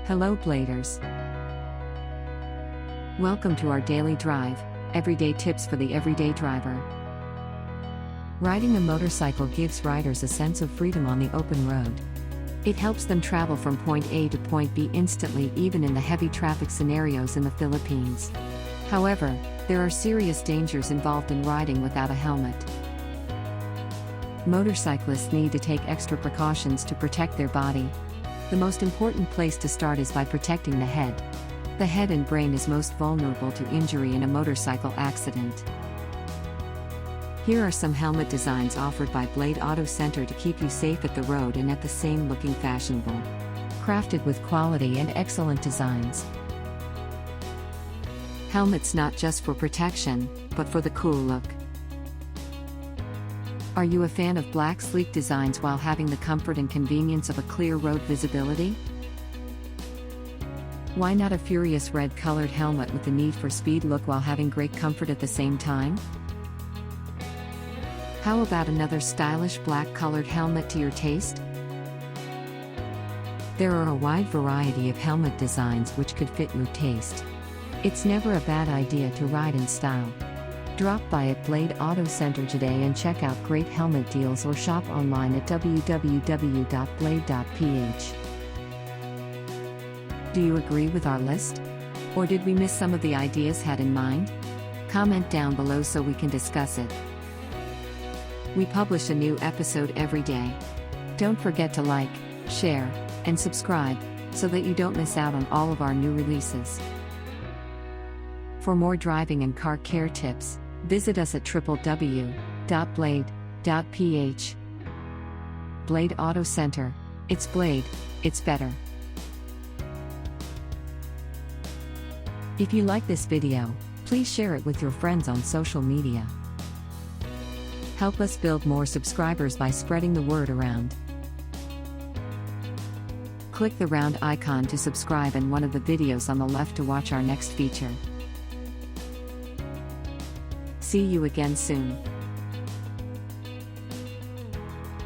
Hello Bladers. Welcome to our daily drive, everyday tips for the everyday driver. Riding a motorcycle gives riders a sense of freedom on the open road. It helps them travel from point A to point B instantly, even in the heavy traffic scenarios in the Philippines. However, there are serious dangers involved in riding without a helmet. Motorcyclists need to take extra precautions to protect their body. The most important place to start is by protecting the head. The head and brain is most vulnerable to injury in a motorcycle accident. Here are some helmet designs offered by Blade Auto Center to keep you safe at the road and at the same looking fashionable. Crafted with quality and excellent designs. Helmets not just for protection, but for the cool look. Are you a fan of black sleek designs while having the comfort and convenience of a clear road visibility? Why not a furious red colored helmet with the need for speed look while having great comfort at the same time? How about another stylish black colored helmet to your taste? There are a wide variety of helmet designs which could fit your taste. It's never a bad idea to ride in style. Drop by at Blade Auto Center today and check out great helmet deals or shop online at www.blade.ph. Do you agree with our list? Or did we miss some of the ideas had in mind? Comment down below so we can discuss it. We publish a new episode every day. Don't forget to like, share, and subscribe, so that you don't miss out on all of our new releases. For more driving and car care tips, visit us at www.blade.ph. Blade Auto Center. It's Blade, it's better. If you like this video, please share it with your friends on social media. Help us build more subscribers by spreading the word around. Click the round icon to subscribe and one of the videos on the left to watch our next feature. See you again soon.